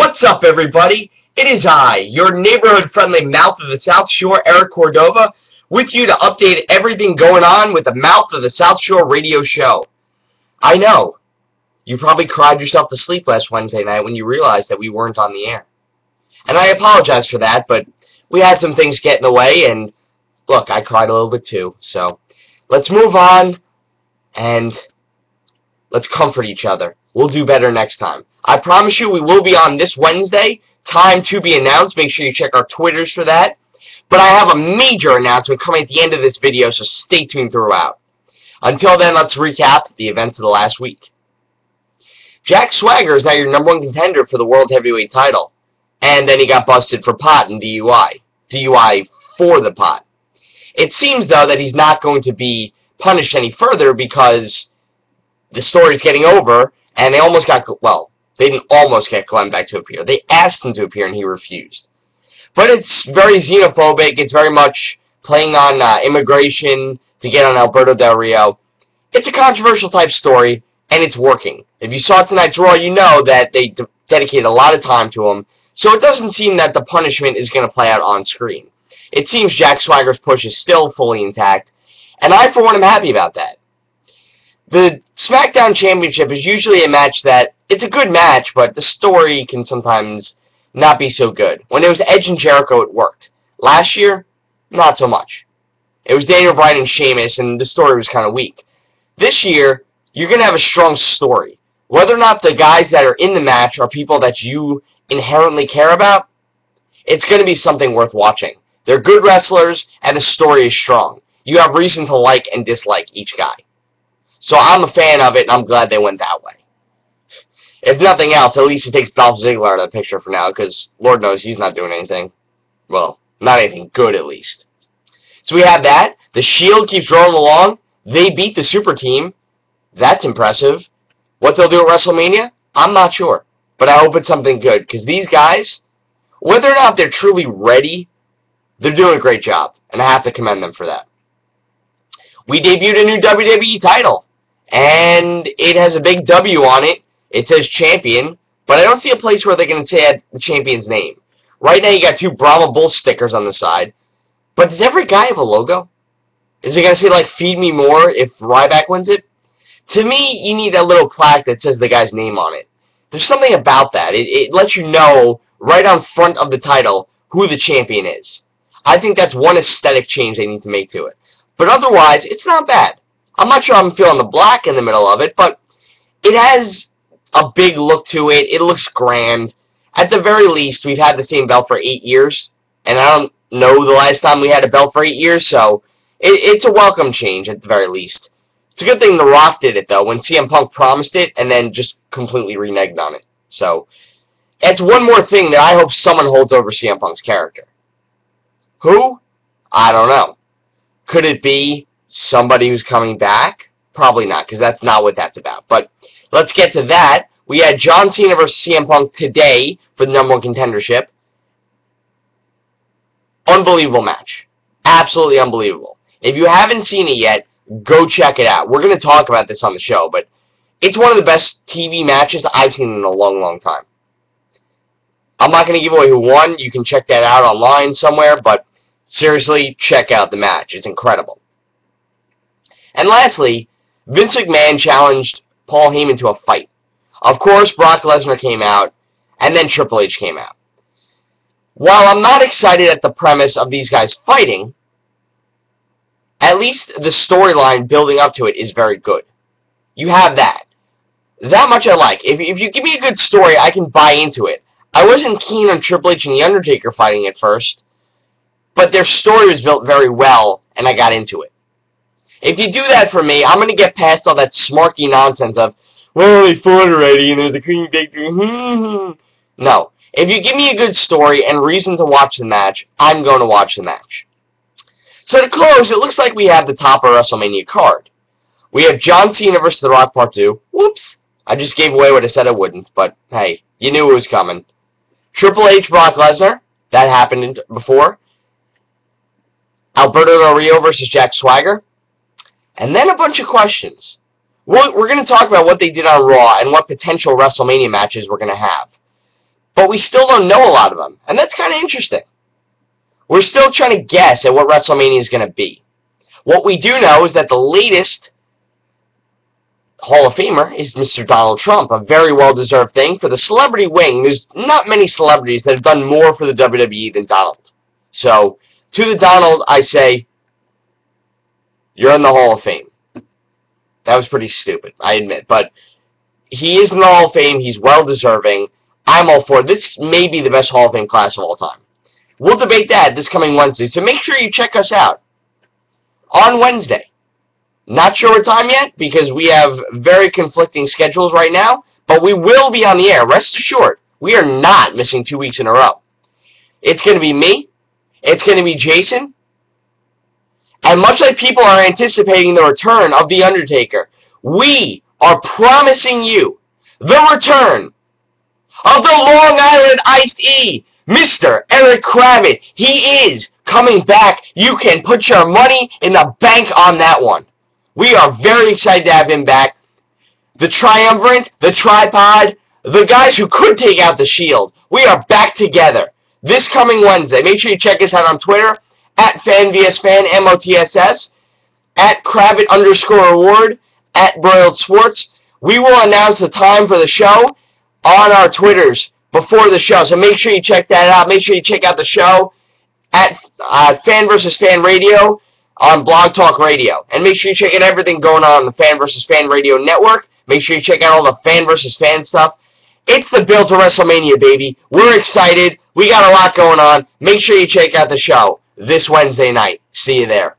What's up, everybody? It is I, your neighborhood-friendly mouth of the South Shore, Eric Cordova, with you to update everything going on with the Mouth of the South Shore radio show. I know, you probably cried yourself to sleep last Wednesday night when you realized that we weren't on the air. And I apologize for that, but we had some things get in the way, and look, I cried a little bit too. So let's move on, and let's comfort each other. We'll do better next time. I promise you we will be on this Wednesday. Time to be announced. Make sure you check our Twitters for that. But I have a major announcement coming at the end of this video, so stay tuned throughout. Until then, let's recap the events of the last week. Jack Swagger is now your #1 contender for the World Heavyweight title. And then he got busted for pot and DUI. DUI for the pot. It seems, though, that he's not going to be punished any further because the story's getting over, and they almost got, well, they didn't almost get Glenn Beck to appear. They asked him to appear, and he refused. But it's very xenophobic. It's very much playing on immigration to get on Alberto Del Rio. It's a controversial type story, and it's working. If you saw tonight's Raw, you know that they dedicated a lot of time to him, so it doesn't seem that the punishment is going to play out on screen. It seems Jack Swagger's push is still fully intact, and I, for one, am happy about that. The SmackDown Championship is usually a match that, it's a good match, but the story can sometimes not be so good. When it was Edge and Jericho, it worked. Last year, not so much. It was Daniel Bryan and Sheamus, and the story was kind of weak. This year, you're going to have a strong story. Whether or not the guys that are in the match are people that you inherently care about, it's going to be something worth watching. They're good wrestlers, and the story is strong. You have reason to like and dislike each guy. So I'm a fan of it, and I'm glad they went that way. If nothing else, at least it takes Dolph Ziggler out of the picture for now, because Lord knows he's not doing anything. Well, not anything good, at least. So we have that. The Shield keeps rolling along. They beat the Super Team. That's impressive. What they'll do at WrestleMania, I'm not sure. But I hope it's something good, because these guys, whether or not they're truly ready, they're doing a great job, and I have to commend them for that. We debuted a new WWE title, and it has a big W on it. It says champion, but I don't see a place where they're going to say the champion's name. Right now you got 2 Brahma Bull stickers on the side, but does every guy have a logo? Is it going to say, like, feed me more if Ryback wins it? To me, you need a little plaque that says the guy's name on it. There's something about that. It lets you know right on front of the title who the champion is. I think that's one aesthetic change they need to make to it. But otherwise, it's not bad. I'm not sure I'm feeling the black in the middle of it, but it has a big look to it. It looks grand. At the very least, we've had the same belt for 8 years, and I don't know the last time we had a belt for 8 years, so it's a welcome change at the very least. It's a good thing The Rock did it, though, when CM Punk promised it and then just completely reneged on it. So, it's one more thing that I hope someone holds over CM Punk's character. Who? I don't know. Could it be somebody who's coming back? Probably not, because that's not what that's about. But let's get to that. We had John Cena versus CM Punk today for the #1 contendership. Unbelievable match. Absolutely unbelievable. If you haven't seen it yet, go check it out. We're going to talk about this on the show, but it's one of the best TV matches I've seen in a long, long time. I'm not going to give away who won. You can check that out online somewhere, but seriously, check out the match. It's incredible. And lastly, Vince McMahon challenged Paul Heyman to a fight. Of course, Brock Lesnar came out, and then Triple H came out. While I'm not excited at the premise of these guys fighting, at least the storyline building up to it is very good. You have that. That much I like. If you give me a good story, I can buy into it. I wasn't keen on Triple H and The Undertaker fighting at first, but their story was built very well, and I got into it. If you do that for me, I'm going to get past all that smarky nonsense of, well, they fought already, and there's a clean victory. No. If you give me a good story and reason to watch the match, I'm going to watch the match. So to close, it looks like we have the top of WrestleMania card. We have John Cena versus The Rock Part 2. Whoops. I just gave away what I said I wouldn't, but hey, you knew it was coming. Triple H, Brock Lesnar. That happened before. Alberto Del Rio versus Jack Swagger. And then a bunch of questions. We're going to talk about what they did on Raw and what potential WrestleMania matches we're going to have. but we still don't know a lot of them, and that's kind of interesting. We're still trying to guess at what WrestleMania is going to be. What we do know is that the latest Hall of Famer is Mr. Donald Trump, a very well-deserved thing. For the celebrity wing, there's not many celebrities that have done more for the WWE than Donald. So, to the Donald, I say, you're in the Hall of Fame. That was pretty stupid, I admit, but he is in the Hall of Fame. He's well-deserving. I'm all for it. This may be the best Hall of Fame class of all time. We'll debate that this coming Wednesday, so make sure you check us out on Wednesday. Not sure what time yet, because we have very conflicting schedules right now, but we will be on the air. Rest assured, we are not missing 2 weeks in a row. It's going to be me. It's going to be Jason. And much like people are anticipating the return of The Undertaker, we are promising you the return of the Long Island Iced E, Mr. Eric Kravit. He is coming back. You can put your money in the bank on that one. We are very excited to have him back. The Triumvirate, the Tripod, the guys who could take out the Shield. We are back together this coming Wednesday. Make sure you check us out on Twitter, at FanVSFan, MOTSS, at Kravit_award, at Broiled Sports. We will announce the time for the show on our Twitters before the show, so make sure you check that out. Make sure you check out the show at Fan vs. Fan Radio on Blog Talk Radio. And make sure you check out everything going on the Fan vs. Fan Radio Network. Make sure you check out all the Fan vs. Fan stuff. It's the build to WrestleMania, baby. We're excited. We got a lot going on. Make sure you check out the show this Wednesday night. See you there.